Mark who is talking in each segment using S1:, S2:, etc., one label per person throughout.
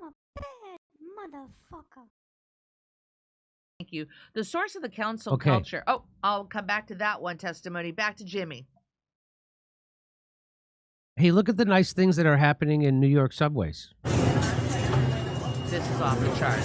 S1: I'm a bad motherfucker.
S2: Thank you. The source of the council
S3: Okay.
S2: culture. Oh, I'll come back to that one testimony. Back to Jimmy.
S3: Hey, look at the nice things that are happening in New York subways.
S2: This is off the chart.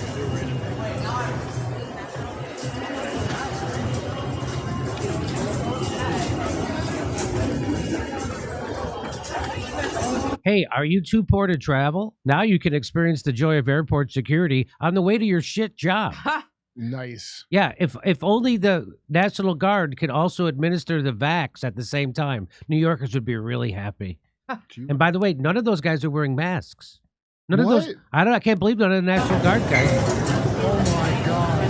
S3: Hey, are you too poor to travel? Now you can experience the joy of airport security on the way to your shit job.
S2: Ha!
S4: Nice.
S3: Yeah, if only the National Guard could also administer the vax at the same time, New Yorkers would be really happy. And by the way, none of those guys are wearing masks. None of
S4: What?
S3: those. I can't believe none of the National Guard guys.
S4: Oh my God.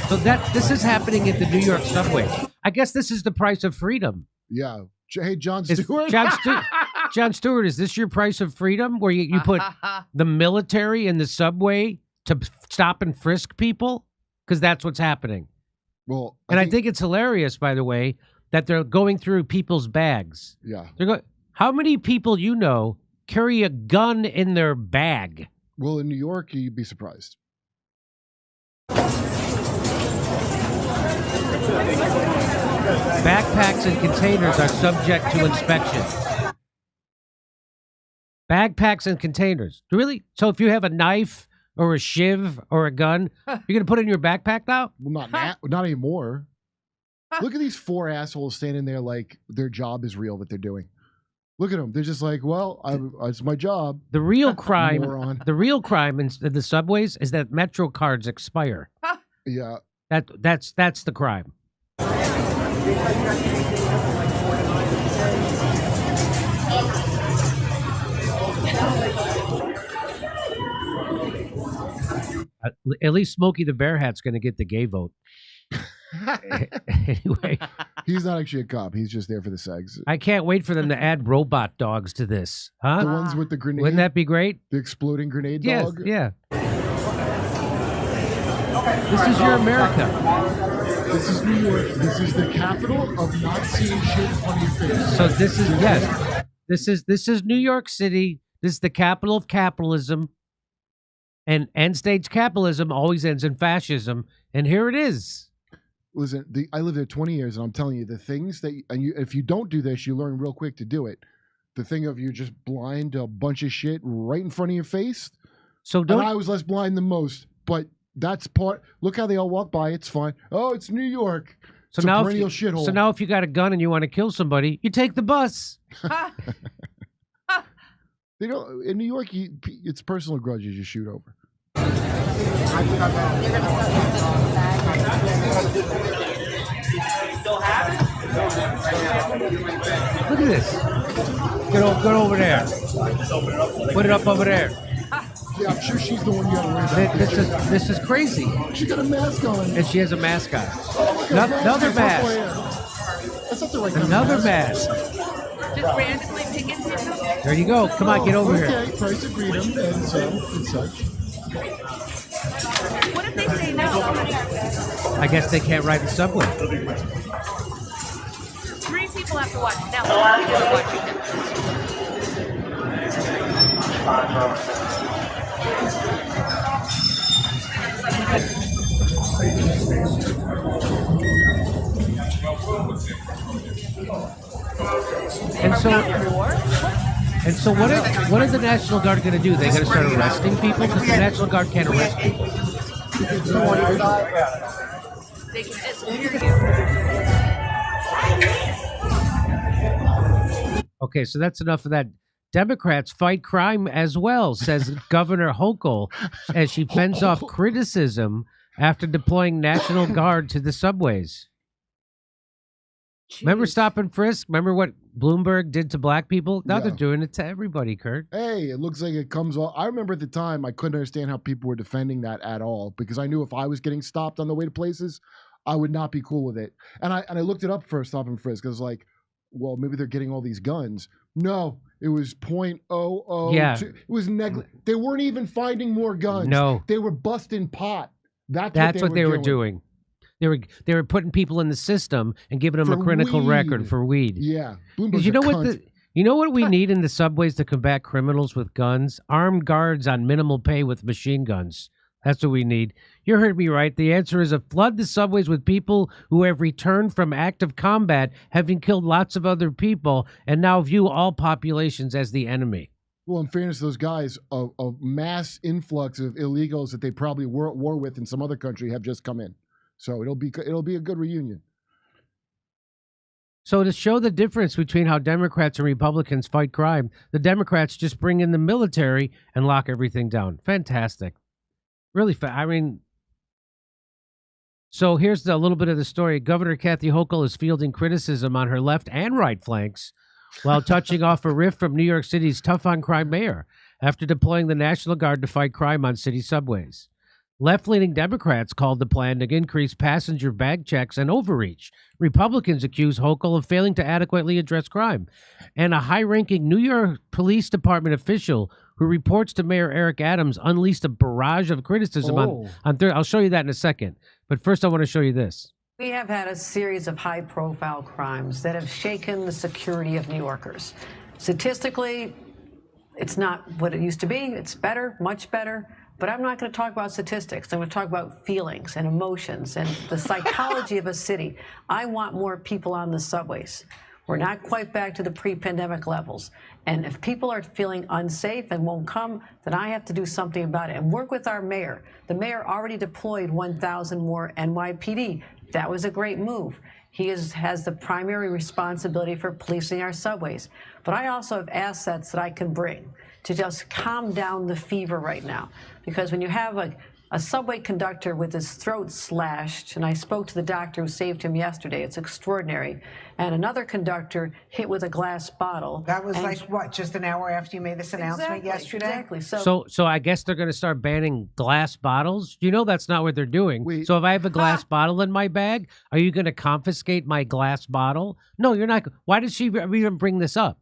S3: So this is happening at the New York subway. I guess this is the price of freedom.
S4: Yeah. Hey, Jon
S3: Is-
S4: Stewart.
S3: Jon Stewart, is this your price of freedom, where you put the military in the subway to stop and frisk people? Because that's what's happening.
S4: Well,
S3: And I think it's hilarious, by the way, that they're going through people's bags.
S4: yeah.
S3: They're going. How many people you know carry a gun in their bag?
S4: Well, in New York, you'd be surprised.
S3: Backpacks and containers are subject to inspection. Backpacks and containers. Really? So if you have a knife or a shiv or a gun, you're going to put it in your backpack now?
S4: Well, not anymore. Look at these four assholes standing there like their job is real that they're doing. Look at them. They're just like, well, it's my job.
S3: The real crime,
S4: Moron.
S3: the real crime in the subways is that Metro cards expire.
S4: Yeah.
S3: That's the crime. At least Smokey the Bear Hat's going to get the gay vote. Anyway,
S4: He's not actually a cop. He's just there for the sex.
S3: I can't wait for them to add robot dogs to this.
S4: The
S3: Huh?
S4: ones with the grenade.
S3: Wouldn't that be great?
S4: the exploding grenade
S3: Yes,
S4: dog?
S3: yeah. This is your America.
S4: This is New York. This is the capital of not seeing shit in front of your face.
S3: So this is yes. This is New York City. This is the capital of capitalism. And end stage capitalism always ends in fascism. And here it is.
S4: Listen, I lived there 20 years, and I'm telling you, the things that, if you don't do this, you learn real quick to do it. The thing of you just blind a bunch of shit right in front of your face.
S3: So
S4: And
S3: don't
S4: I was less blind than most, but that's part. Look how they all walk by. It's fine. Oh, it's New York.
S3: so
S4: It's
S3: now
S4: a
S3: if
S4: perennial
S3: you,
S4: shithole.
S3: so now if you got a gun and you want to kill somebody, you take the bus.
S4: They don't, in New York, it's personal grudges you shoot over.
S3: Look at this. Get over there. Put it up over there.
S4: Yeah, I'm sure she's the one you gotta worry about.
S3: This is crazy.
S4: She got a mask on.
S3: And she has a mask on. Another mask.
S4: That's not the right kind of
S3: Another mask.
S2: Just randomly picking people.
S3: There you go. Come on, get over here.
S4: Okay, price of freedom and so and such.
S2: What if they say no?
S3: I guess they can't ride the subway.
S2: 3 people have to watch. Now, how many people are watching?
S3: And so what are the National Guard going to do? They're going to start arresting people because the National Guard can't arrest people.
S2: They can disappear you.
S3: Okay, so that's enough of that. Democrats fight crime as well, says Governor Hochul, as she fends off criticism after deploying National Guard to the subways. Remember stop and frisk? Remember what Bloomberg did to black people? Now they're doing it to everybody, Kurt.
S4: Hey, it looks like it comes off. I remember at the time I couldn't understand how people were defending that at all because I knew if I was getting stopped on the way to places, I would not be cool with it. And I looked it up for stop and frisk. I was like, well, maybe they're getting all these guns. No, it was .00.
S3: Yeah.
S4: It was They weren't even finding more guns.
S3: No.
S4: They were busting pot.
S3: That's what they were doing. They were putting people in the system and giving them
S4: For
S3: a critical
S4: weed.
S3: record for weed.
S4: Yeah.
S3: Did you know what You know what we need in the subways to combat criminals with guns? Armed guards on minimal pay with machine guns. That's what we need. You heard me right. The answer is to flood the subways with people who have returned from active combat, having killed lots of other people, and now view all populations as the enemy.
S4: Well, in fairness, those guys, a mass influx of illegals that they probably were at war with in some other country have just come in. So it'll be a good reunion.
S3: So to show the difference between how Democrats and Republicans fight crime, the Democrats just bring in the military and lock everything down. Fantastic. Really, I mean, so here's a little bit of the story. Governor Kathy Hochul is fielding criticism on her left and right flanks while touching off a riff from New York City's tough-on-crime mayor after deploying the National Guard to fight crime on city subways. Left-leaning Democrats called the plan to increase passenger bag checks and overreach. Republicans accuse Hochul of failing to adequately address crime. And a high-ranking New York Police Department official who reports to Mayor Eric Adams unleashed a barrage of criticism on I'll show you that in a second. But first, I want to show you this.
S5: We have had a series of high-profile crimes that have shaken the security of New Yorkers. Statistically, it's not what it used to be. It's better, much better. But I'm not going to talk about statistics. I'm going to talk about feelings and emotions and the psychology of a city. I want more people on the subways. We're not quite back to the pre-pandemic levels. And if people are feeling unsafe and won't come, then I have to do something about it and work with our mayor. The mayor already deployed 1,000 more NYPD. That was a great move. He has the primary responsibility for policing our subways. But I also have assets that I can bring to just calm down the fever right now. Because when you have a subway conductor with his throat slashed, and I spoke to the doctor who saved him yesterday, it's extraordinary, and another conductor hit with a glass bottle.
S6: That was like, what, just an hour after you made this announcement yesterday?
S5: Exactly.
S3: So I guess they're going to start banning glass bottles. You know that's not what they're doing. So if I have a glass bottle in my bag, are you going to confiscate my glass bottle? No, you're not. Why did she even bring this up?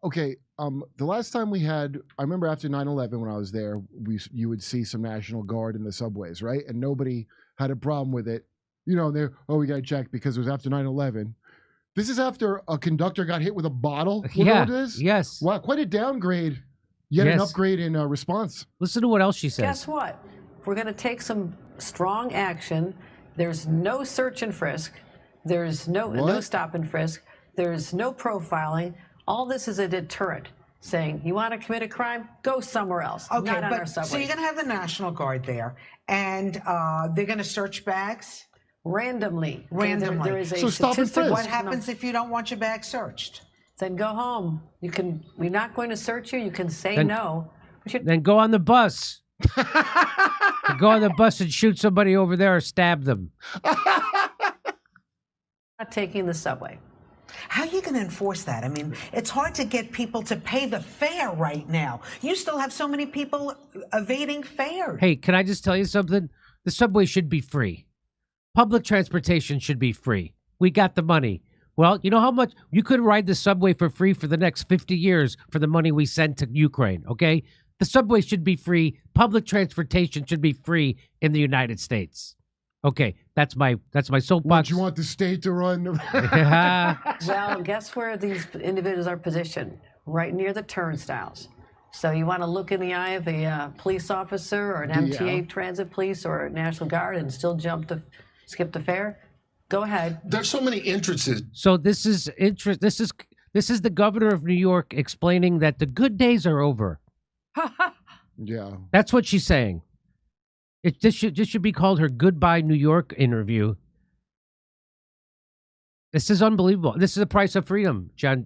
S4: Okay, the last time we had, I remember after 9/11 when I was there, you would see some National Guard in the subways, right? And nobody had a problem with it. You know, we got to check because it was after 9/11. This is after a conductor got hit with a bottle.
S3: Yeah,
S4: what it is?
S3: yes.
S4: Wow, quite a downgrade. Yet an upgrade in response.
S3: Listen to what else she says.
S5: Guess what? We're going to take some strong action. There's no search and frisk. There's no stop and frisk. There's no profiling. All this is a deterrent, saying, you want to commit a crime? Go somewhere else,
S6: Okay,
S5: not on our
S6: but
S5: subways.
S6: so you're going to have the National Guard there, and they're going to search bags?
S5: Randomly.
S6: Randomly.
S5: There is a
S4: So stop and
S5: statistic.
S4: frisk.
S6: What happens if you don't want your bag searched?
S5: Then go home. We're not going to search you. You can say
S3: Then-
S5: no.
S3: Then go on the bus. Go on the bus and shoot somebody over there or stab them.
S5: Not taking the subway.
S6: How are you going to enforce that? I mean, it's hard to get people to pay the fare right now. You still have so many people evading fare.
S3: Hey, can I just tell you something? The subway should be free. Public transportation should be free. We got the money. Well, you know how much you could ride the subway for free for the next 50 years for the money we send to Ukraine, okay? The subway should be free. Public transportation should be free in the United States. Okay, that's my soapbox.
S4: What, you want the state to run?
S5: Well, guess where these individuals are positioned? Right near the turnstiles. So you want to look in the eye of a police officer or an MTA transit police or a National Guard and still skip the fare? Go ahead.
S7: There's so many entrances.
S3: So this is the governor of New York explaining that the good days are over.
S4: Yeah.
S3: That's what she's saying. This should be called her Goodbye New York interview. This is unbelievable. This is the price of freedom, John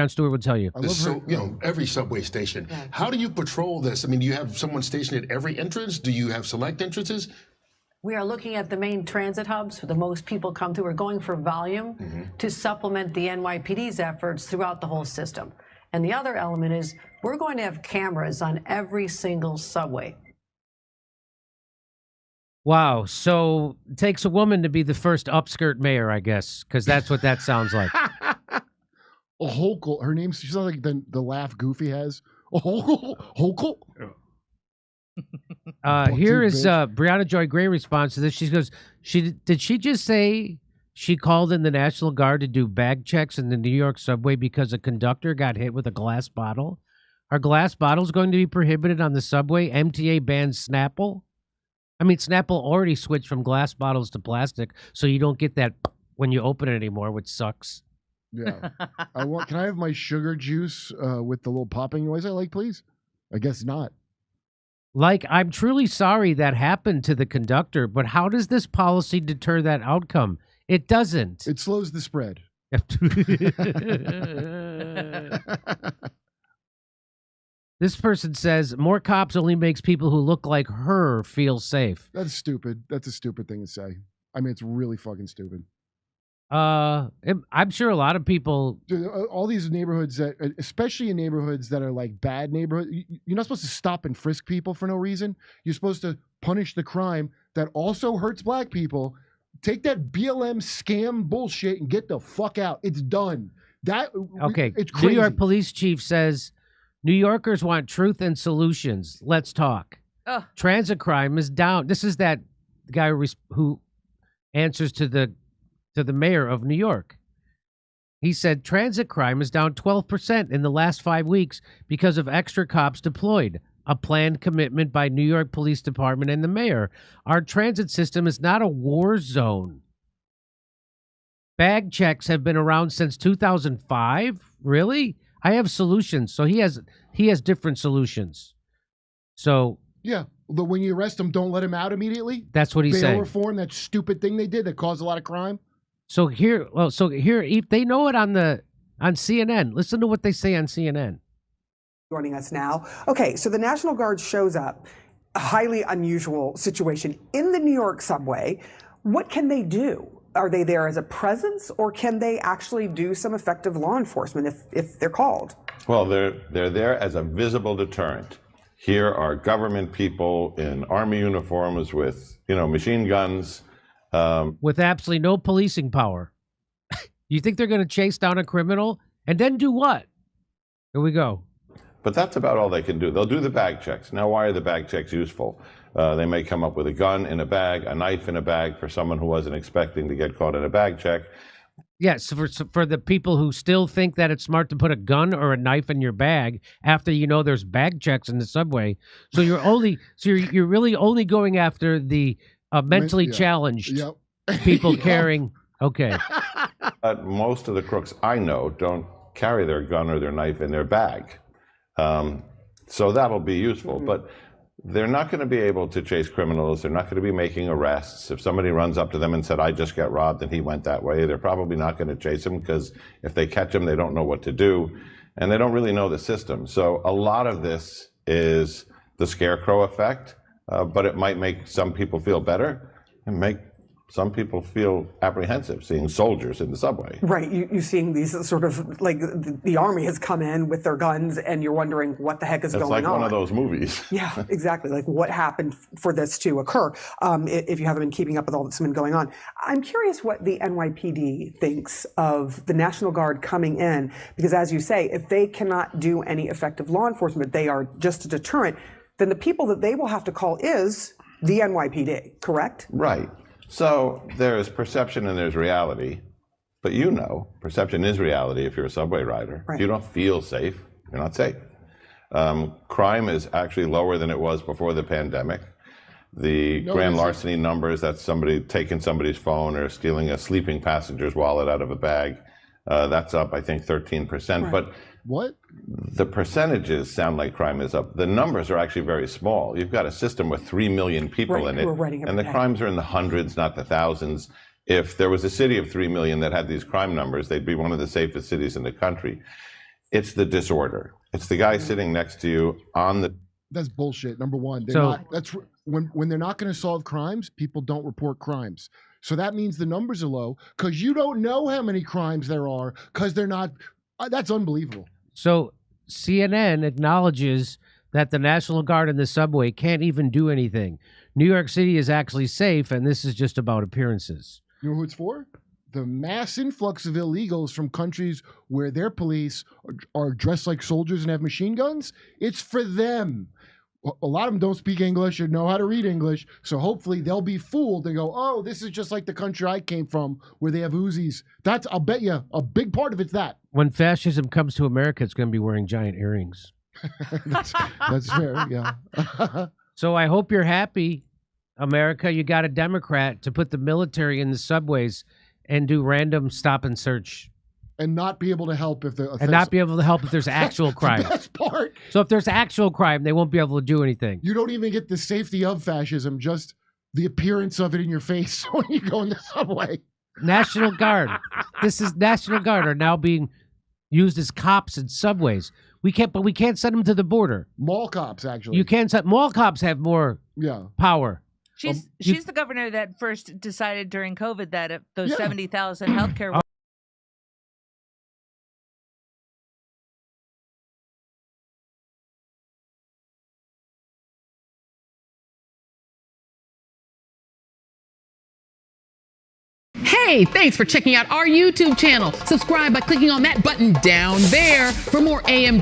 S3: Stewart would tell you.
S7: Every subway station. How do you patrol this? I mean, do you have someone stationed at every entrance? Do you have select entrances?
S5: We are looking at the main transit hubs where the most people come to. We're going for volume to supplement the NYPD's efforts throughout the whole system. And the other element is we're going to have cameras on every single subway.
S3: Wow. So it takes a woman to be the first upskirt mayor, I guess, because that's what that sounds like.
S4: Hochul. Her name, she sounds like the laugh Goofy has. Hochul.
S3: Here is Brianna Joy Gray response to this. She goes, did she just say She called in the National Guard to do bag checks in the New York subway because a conductor got hit with a glass bottle. Are glass bottles going to be prohibited on the subway? MTA bans Snapple. I mean, Snapple already switched from glass bottles to plastic, so you don't get that when you open it anymore, which sucks.
S4: Yeah. Can I have my sugar juice with the little popping noise I like, please? I guess not.
S3: Like, I'm truly sorry that happened to the conductor, but how does this policy deter that outcome? It doesn't.
S4: It slows the spread.
S3: This person says more cops only makes people who look like her feel safe.
S4: That's stupid. That's a stupid thing to say. I mean, it's really fucking stupid.
S3: I'm sure a lot of people.
S4: Dude, all these neighborhoods that, especially in neighborhoods that are like bad neighborhoods, you're not supposed to stop and frisk people for no reason. You're supposed to punish the crime that also hurts black people. Take that BLM scam bullshit and get the fuck out. It's done.
S3: Okay.
S4: It's crazy.
S3: New York police chief says New Yorkers want truth and solutions. Let's talk.
S2: Ugh.
S3: Transit crime is down. This is that guy who answers to the mayor of New York. He said transit crime is down 12% in the last 5 weeks because of extra cops deployed, a planned commitment by New York Police Department and the mayor. Our transit system is not a war zone. Bag checks have been around since 2005. Really? I have solutions. So he has different solutions. So
S4: yeah, but when you arrest them, don't let him out immediately.
S3: That's what he's saying.
S4: Bail reform, that stupid thing they did that caused a lot of crime.
S3: So here, if they know it on CNN. Listen to what they say on CNN.
S8: Joining us now. Okay, so the National Guard shows up, a highly unusual situation in the New York subway. What can they do? Are they there as a presence, or can they actually do some effective law enforcement if they're called?
S9: Well, they're there as a visible deterrent. Here are government people in army uniforms with, machine guns.
S3: With absolutely no policing power. You think they're going to chase down a criminal and then do what? Here we go.
S9: But that's about all they can do. They'll do the bag checks. Now, why are the bag checks useful? They may come up with a gun in a bag, a knife in a bag for someone who wasn't expecting to get caught in a bag check.
S3: Yes, for the people who still think that it's smart to put a gun or a knife in your bag after there's bag checks in the subway. So you're really only going after the mentally challenged people carrying. Okay.
S9: But most of the crooks I know don't carry their gun or their knife in their bag. So that'll be useful. But they're not going to be able to chase criminals. They're not going to be making arrests. If somebody runs up to them and said, I just got robbed and he went that way, they're probably not going to chase him because if they catch him, they don't know what to do. And they don't really know the system. So a lot of this is the scarecrow effect, but it might make some people feel better and make some people feel apprehensive seeing soldiers in the subway.
S8: Right, you're seeing these sort of, like, the army has come in with their guns and you're wondering what the heck is going on.
S9: It's like one of those movies.
S8: Yeah, exactly. Like, what happened for this to occur, if you haven't been keeping up with all that's been going on. I'm curious what the NYPD thinks of the National Guard coming in, because as you say, if they cannot do any effective law enforcement, they are just a deterrent, then the people that they will have to call is the NYPD, correct?
S9: Right. So there's perception and there's reality, but perception is reality if you're a subway rider.
S8: Right.
S9: If you don't feel safe, you're not safe. Crime is actually lower than it was before the pandemic. The grand larceny numbers, that's somebody taking somebody's phone or stealing a sleeping passenger's wallet out of a bag, that's up, I think, 13%. Right. But
S4: what?
S9: The percentages sound like crime is up. The numbers are actually very small. You've got a system with 3 million people in it, and the crimes are in the hundreds, not the thousands. If there was a city of 3 million that had these crime numbers, they'd be one of the safest cities in the country. It's the disorder. It's the guy sitting next to you on the...
S4: That's bullshit, number one. That's when they're not going to solve crimes, people don't report crimes. So that means the numbers are low because you don't know how many crimes there are because they're not... That's unbelievable.
S3: So CNN acknowledges that the National Guard in the subway can't even do anything. New York City is actually safe, and this is just about appearances.
S4: You know who it's for? The mass influx of illegals from countries where their police are dressed like soldiers and have machine guns. It's for them. a lot of them don't speak English or know how to read English. So hopefully they'll be fooled and go, oh, this is just like the country I came from where they have Uzis. That's, I'll bet you, a big part of it's that.
S3: When fascism comes to America, it's going to be wearing giant earrings.
S4: That's fair, yeah.
S3: So I hope you're happy, America. You got a Democrat to put the military in the subways and do random stop and search.
S4: And not be able to help if
S3: and not be able to help if there's actual crime.
S4: The best part.
S3: So if there's actual crime, they won't be able to do anything.
S4: You don't even get the safety of fascism, just the appearance of it in your face when you go in the subway.
S3: National Guard. This is National Guard are now being used as cops in subways. We can't send them to the border.
S4: Mall cops, actually.
S3: You can't send mall cops have more power.
S2: She's the governor that first decided during COVID that if those 70,000 healthcare
S10: Hey, thanks for checking out our YouTube channel. Subscribe by clicking on that button down there for more AM Joy.